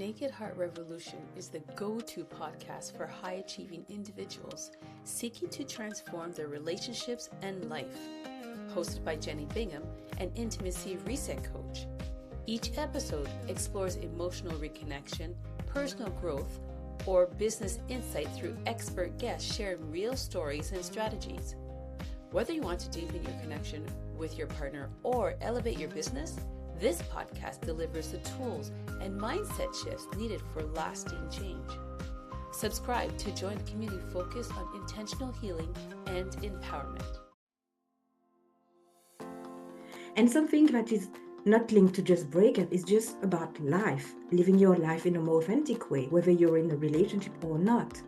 Naked Heart Revolution is the go-to podcast for high-achieving individuals seeking to transform their relationships and life. Hosted by Jenny Bingham, an intimacy reset coach. Each episode explores emotional reconnection, personal growth, or business insight through expert guests sharing real stories and strategies. Whether you want to deepen your connection with your partner or elevate your business, this podcast delivers the tools and mindset shifts needed for lasting change. Subscribe to join the community focused on intentional healing and empowerment. And something that is not linked to just breakup is just about life, living your life in a more authentic way, whether you're in a relationship or not.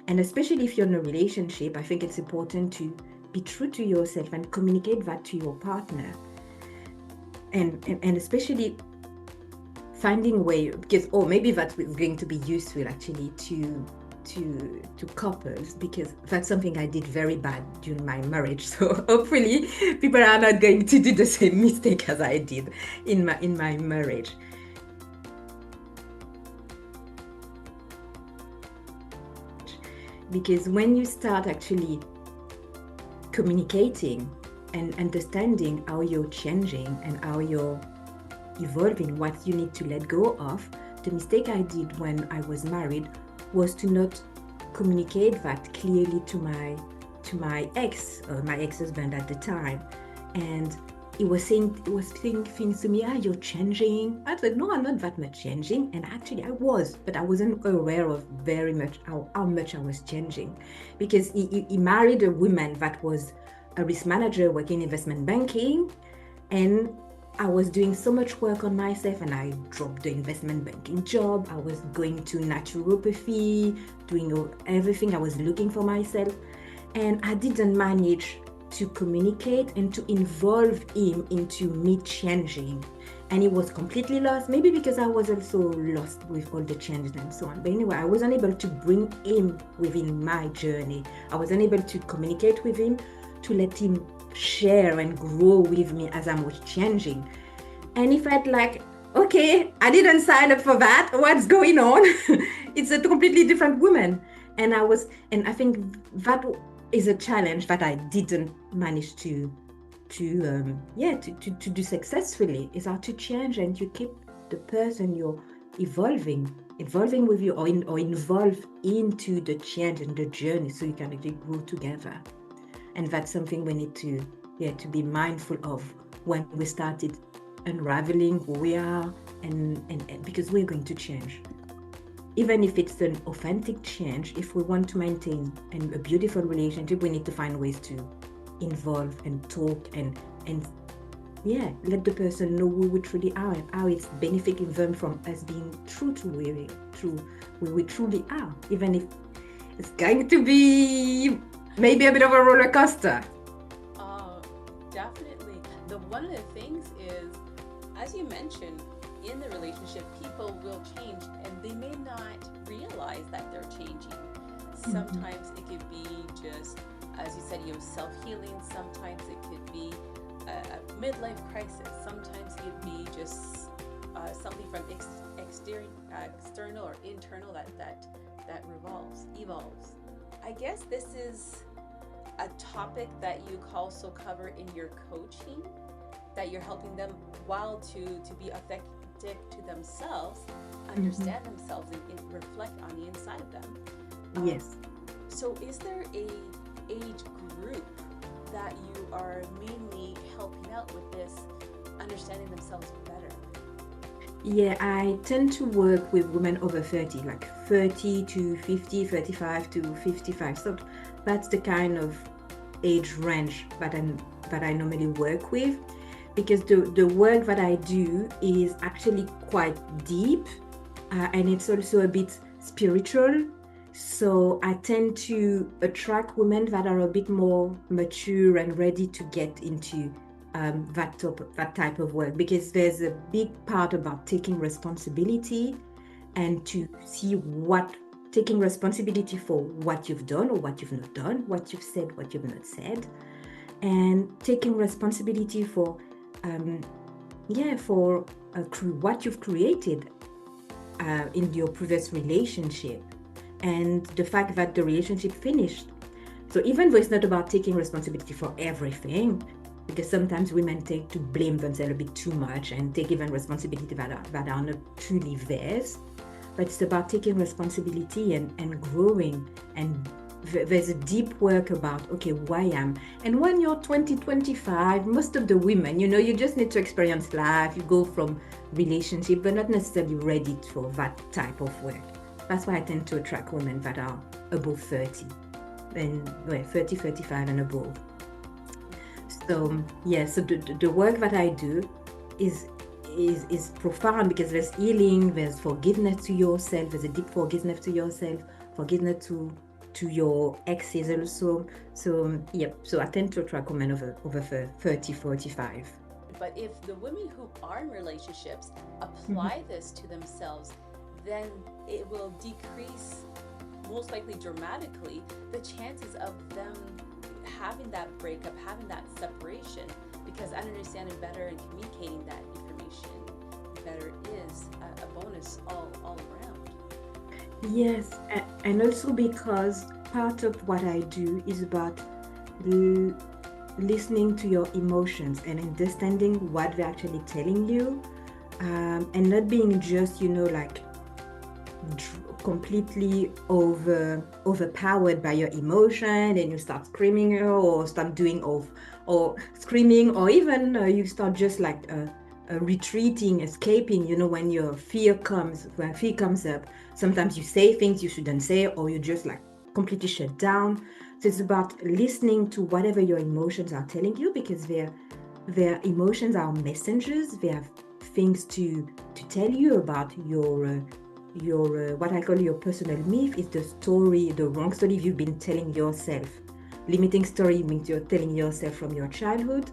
And especially if you're in a relationship, I think it's important to be true to yourself and communicate that to your partner. And especially finding a way, because maybe that is going to be useful actually to couples, because that's something I did very bad during my marriage. So hopefully people are not going to do the same mistake as I did in my marriage. Because when you start actually communicating and understanding how you're changing and how you're evolving, what you need to let go of. The mistake I did when I was married was to not communicate that clearly to my ex-husband at the time. And he was saying things to me, you're changing. I said, no, I'm not that much changing. And actually I was, but I wasn't aware of very much how much I was changing, because he married a woman that was a risk manager working in investment banking, and I was doing so much work on myself, and I dropped the investment banking job. I was going to naturopathy, doing everything. I was looking for myself, and I didn't manage to communicate and to involve him into me changing. And he was completely lost, maybe because I was also lost with all the changes and so on. But anyway, I wasn't able to bring him within my journey. I wasn't able to communicate with him, to let him share and grow with me as I was changing. And he felt like, okay, I didn't sign up for that. What's going on? It's a completely different woman. And I think that is a challenge that I didn't manage to do successfully, is how to change and to keep the person you're evolving with you, or involve into the change and the journey, so you can actually grow together. And that's something we need to be mindful of when we started unraveling who we are, and because we're going to change. Even if it's an authentic change, if we want to maintain a beautiful relationship, we need to find ways to involve and talk and let the person know who we truly are and how it's benefiting them from us being true to who we truly are, even if it's going to be maybe a bit of a roller coaster. Definitely. One of the things is, as you mentioned, in the relationship, people will change and they may not realize that they're changing. Sometimes it could be just, as you said, self-healing. Sometimes it could be a midlife crisis. Sometimes it could be just something from external or internal that evolves. I guess this is a topic that you also cover in your coaching, that you're helping them to be authentic to themselves, understand themselves, and reflect on the inside of them. Yes. So is there a age group that you are mainly helping out with this, understanding themselves better? Yeah, I tend to work with women over 30, like 30 to 50, 35 to 55. So that's the kind of age range that I normally work with, because the work that I do is actually quite deep, and it's also a bit spiritual. So I tend to attract women that are a bit more mature and ready to get into that type of work, because there's a big part about taking responsibility and to see taking responsibility for what you've done or what you've not done, what you've said, what you've not said, and taking responsibility for what you've created, in your previous relationship, and the fact that the relationship finished. So even though it's not about taking responsibility for everything, because sometimes women take to blame themselves a bit too much and take even responsibility that are not truly theirs, but it's about taking responsibility and growing. And there's a deep work about, okay, who I am. And when you're 20, 25, most of the women, you just need to experience life. You go from relationship, but not necessarily ready for that type of work. That's why I tend to attract women that are above 30 and 30, 35 and above. So so the work that I do is profound, because there's healing, there's forgiveness to yourself, there's a deep forgiveness to yourself, forgiveness to your exes also. So so I tend to attract women over 30, 45. But if the women who are in relationships apply this to themselves, then it will decrease, most likely dramatically, the chances of them having that breakup, having that separation, because understanding better and communicating that information better is a bonus all around. Yes, and also because part of what I do is about listening to your emotions and understanding what they're actually telling you, and not being just like completely overpowered by your emotion, and you start screaming or start doing or screaming, or even you start just like retreating, escaping. When fear comes up, sometimes you say things you shouldn't say, or you just like completely shut down. So it's about listening to whatever your emotions are telling you, because their emotions are messengers. They have things to tell you about your what I call your personal myth. Is the wrong story you've been telling yourself. Limiting story means you're telling yourself from your childhood.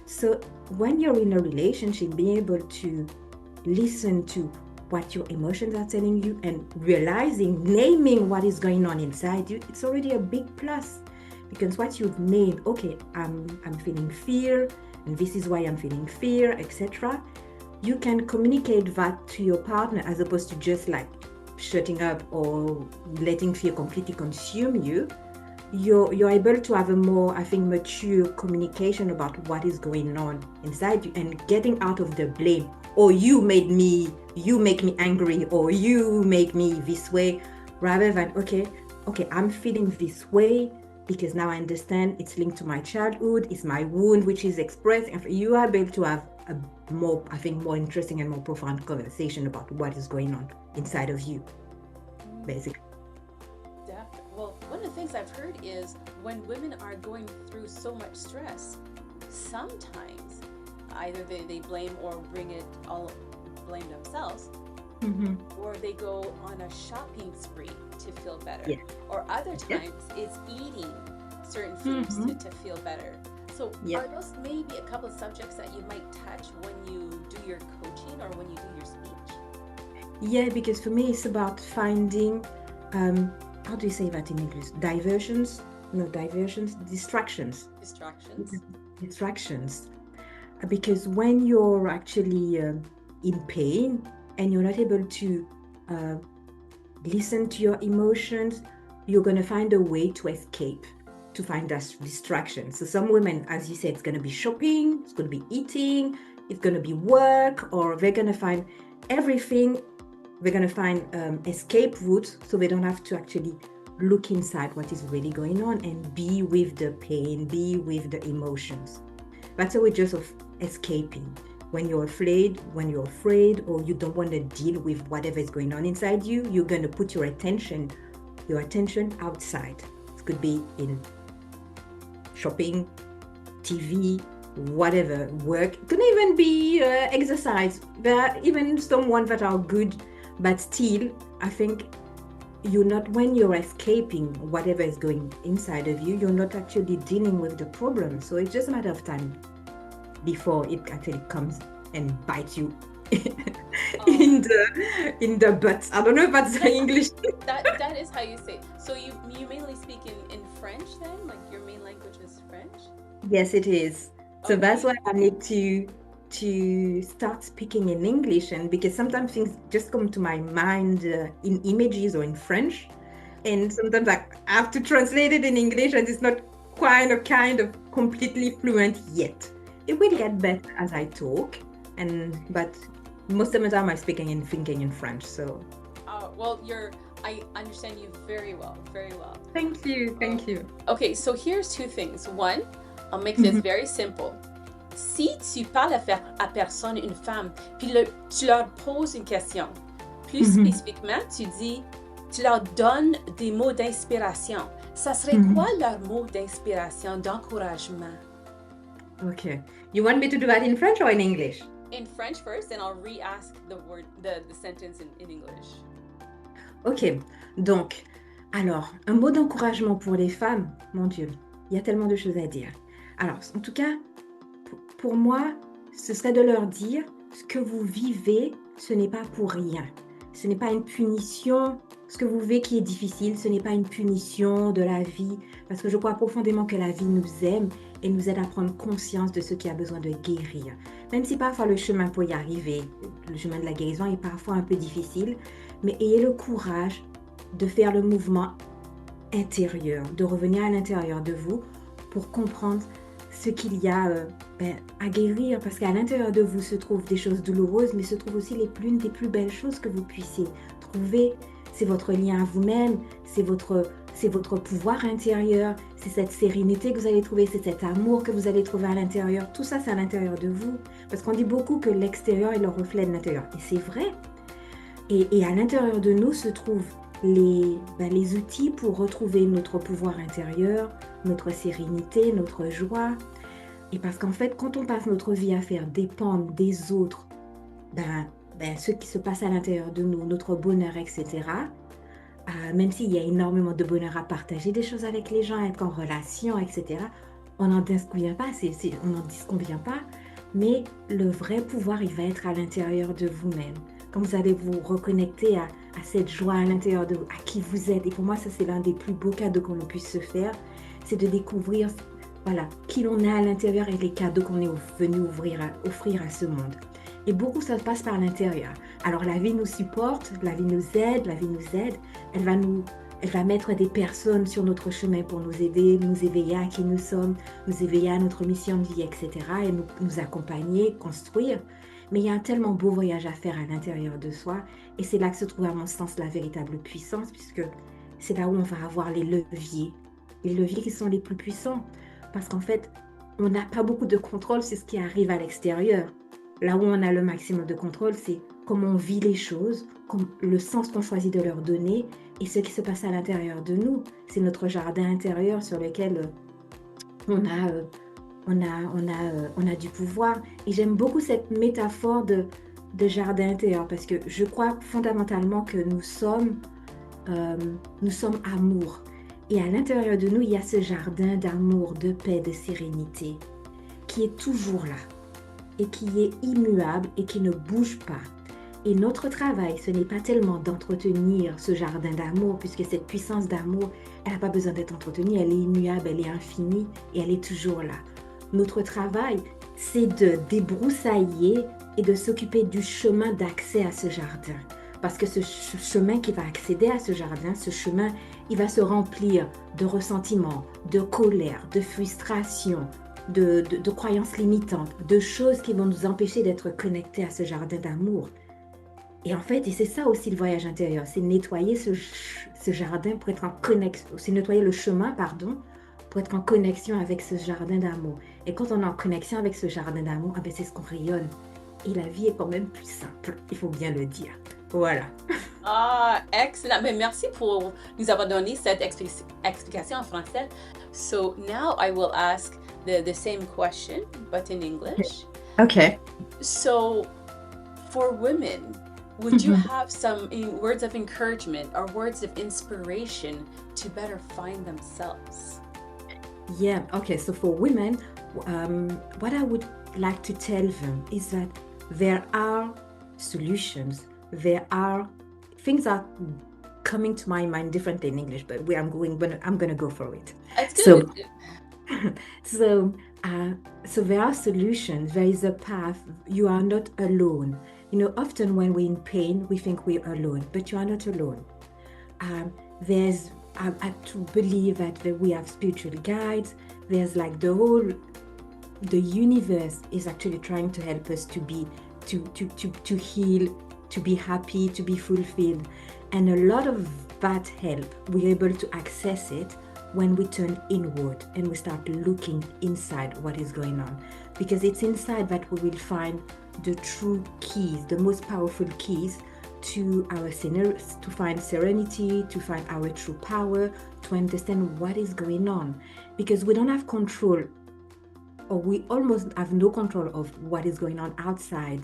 So when you're in a relationship, being able to listen to what your emotions are telling you and naming what is going on inside you, it's already a big plus. Because what you've named, okay, I'm feeling fear, and this is why I'm feeling fear, etc. You can communicate that to your partner, as opposed to just like shutting up or letting fear completely consume you. You're able to have a more, I think, mature communication about what is going on inside you, and getting out of the blame. Or you make me angry, or you make me this way, rather than okay, I'm feeling this way because now I understand it's linked to my childhood, it's my wound which is expressed. And you are able to have a more, I think, more interesting and more profound conversation about what is going on inside of you, basically. Well, one of the things I've heard is when women are going through so much stress, sometimes either they blame or blame themselves, or they go on a shopping spree to feel better, or other times it's eating certain foods to feel better. So are those maybe a couple of subjects that you might touch when you do your coaching or when you do your speech? Yeah, because for me it's about finding, how do you say that in English? Distractions. Because when you're actually in pain and you're not able to listen to your emotions, you're going to find a way to escape, to find that distraction. So some women, as you said, it's going to be shopping, it's going to be eating, it's going to be work, or they're going to find everything. They're going to find escape routes, so they don't have to actually look inside what is really going on and be with the pain, be with the emotions. That's a way just of escaping. When you're afraid, or you don't want to deal with whatever is going on inside you, you're going to put your attention outside. It could be in shopping, TV, whatever, work. It could even be exercise. There are even some ones that are good, but still, I think when you're escaping whatever is going inside of you, you're not actually dealing with the problem. So it's just a matter of time before it actually comes and bites you in the butt. I don't know if that's the English. that is how you say it. So you mainly speak in French then? Like your main language is French? Yes, it is. So that's why I need to to start speaking in English, and because sometimes things just come to my mind in images or in French, and sometimes I have to translate it in English, and it's not quite a kind of completely fluent yet. It will get better as I talk, but most of the time I'm speaking and thinking in French. So. Well, I understand you very well, very well. Thank you, thank you. Okay, so here's two things. One, I'll make this very simple. Si tu parles à personne, une femme, puis tu leur poses une question, plus spécifiquement, tu leur donnes des mots d'inspiration. Ça serait quoi leur mot d'inspiration, d'encouragement? Okay. You want me to do that in French or in English? In French first, and I'll re-ask the sentence in English. Ok. Donc, alors, un mot d'encouragement pour les femmes, mon Dieu, il y a tellement de choses à dire. Alors, en tout cas, pour moi, ce serait de leur dire ce que vous vivez, ce n'est pas pour rien. Ce n'est pas une punition. Ce que vous vivez qui est difficile, ce n'est pas une punition de la vie, parce que je crois profondément que la vie nous aime et nous aide à prendre conscience de ce qui a besoin de guérir. Même si parfois le chemin pour y arriver, le chemin de la guérison est parfois un peu difficile, mais ayez le courage de faire le mouvement intérieur, de revenir à l'intérieur de vous pour comprendre ce qu'il y a à guérir, parce qu'à l'intérieur de vous se trouvent des choses douloureuses, mais se trouvent aussi l'une des plus belles choses que vous puissiez trouver. C'est votre lien à vous-même, c'est votre pouvoir intérieur, c'est cette sérénité que vous allez trouver, c'est cet amour que vous allez trouver à l'intérieur. Tout ça, c'est à l'intérieur de vous. Parce qu'on dit beaucoup que l'extérieur est le reflet de l'intérieur. Et c'est vrai. Et à l'intérieur de nous se trouvent les outils pour retrouver notre pouvoir intérieur, notre sérénité, notre joie. Et parce qu'en fait, quand on passe notre vie à faire dépendre des autres, ce qui se passe à l'intérieur de nous, notre bonheur, etc., même s'il y a énormément de bonheur à partager des choses avec les gens, être en relation, etc., on n'en disconvient pas, mais le vrai pouvoir, il va être à l'intérieur de vous-même. Quand vous allez vous reconnecter à cette joie à l'intérieur de vous, à qui vous êtes. Et pour moi, ça, c'est l'un des plus beaux cadeaux qu'on puisse se faire, c'est de découvrir qui l'on est à l'intérieur et les cadeaux qu'on est venu offrir à ce monde. Et beaucoup, ça passe par l'intérieur. Alors, la vie nous supporte, la vie nous aide. Elle va mettre des personnes sur notre chemin pour nous aider, nous éveiller à qui nous sommes, nous éveiller à notre mission de vie, etc. Et nous accompagner, construire. Mais il y a un tellement beau voyage à faire à l'intérieur de soi. Et c'est là que se trouve, à mon sens, la véritable puissance, puisque c'est là où on va avoir les leviers qui sont les plus puissants. Parce qu'en fait, on n'a pas beaucoup de contrôle sur ce qui arrive à l'extérieur. Là où on a le maximum de contrôle, c'est comment on vit les choses, le sens qu'on choisit de leur donner et ce qui se passe à l'intérieur de nous. C'est notre jardin intérieur sur lequel on a du pouvoir. Et j'aime beaucoup cette métaphore de jardin intérieur parce que je crois fondamentalement que nous sommes amour. Et à l'intérieur de nous, il y a ce jardin d'amour, de paix, de sérénité qui est toujours là et qui est immuable et qui ne bouge pas. Et notre travail, ce n'est pas tellement d'entretenir ce jardin d'amour, puisque cette puissance d'amour, elle n'a pas besoin d'être entretenue, elle est immuable, elle est infinie et elle est toujours là. Notre travail, c'est de débroussailler et de s'occuper du chemin d'accès à ce jardin. Parce que ce chemin qui va accéder à ce jardin, ce chemin, il va se remplir de ressentiments, de colère, de frustration, de croyances limitantes, de choses qui vont nous empêcher d'être connectés à ce jardin d'amour. Et en fait, et c'est ça aussi le voyage intérieur, c'est nettoyer ce jardin pour être en connexion, c'est nettoyer le chemin, pour être en connexion avec ce jardin d'amour. Et quand on est en connexion avec ce jardin d'amour, c'est ce qu'on rayonne. Et la vie est quand même plus simple, il faut bien le dire. Voilà. Ah, excellent. Mais merci pour nous avoir donné cette explication en français. So now I will ask the same question, but in English. Okay. So for women, would you have some words of encouragement or words of inspiration to better find themselves? Yeah, okay. So for women, what I would like to tell them is that there are solutions. There are things are coming to my mind differently in English, but I'm going to go for it. It's good. So So there are solutions, there is a path. You are not alone. Often when we're in pain, we think we're alone, but you are not alone. I to believe that we have spiritual guides. There's like the universe is actually trying to help us to heal, to be happy, to be fulfilled. And a lot of that help, we're able to access it when we turn inward and we start looking inside what is going on. Because it's inside that we will find the true keys, the most powerful keys to to find serenity, to find our true power, to understand what is going on. Because we don't have control, or we almost have no control of what is going on outside.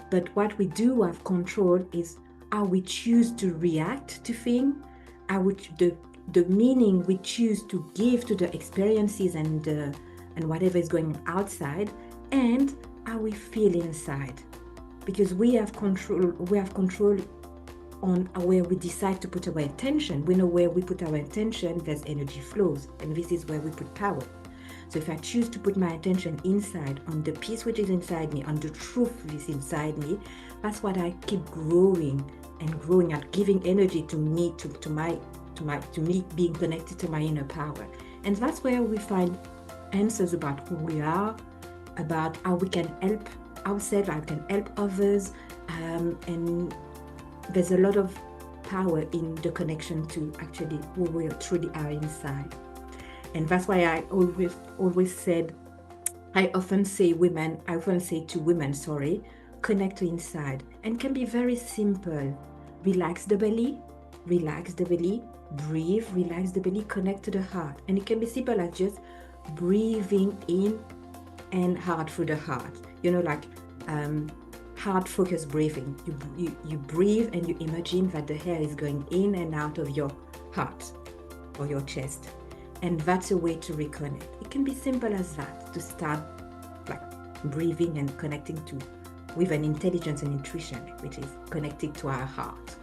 But what we do have control is how we choose to react to things, the meaning we choose to give to the experiences and whatever is going on outside, and how we feel inside. Because we have control on where we decide to put our attention. We know where we put our attention, there's energy flows, and this is where we put power. So if I choose to put my attention inside, on the peace which is inside me, on the truth which is inside me, that's what I keep growing and giving energy to me, to me being connected to my inner power. And that's where we find answers about who we are, about how we can help ourselves, how we can help others, and there's a lot of power in the connection to actually who we truly are inside. And that's why I always said, I often say to women, connect to inside. And can be very simple. Relax the belly, breathe, relax the belly, connect to the heart. And it can be simple as just breathing in and hard through the heart. Like heart focus breathing. You breathe and you imagine that the air is going in and out of your heart or your chest. And that's a way to reconnect. It can be simple as that, to start like breathing and connecting with an intelligence and intuition, which is connecting to our heart.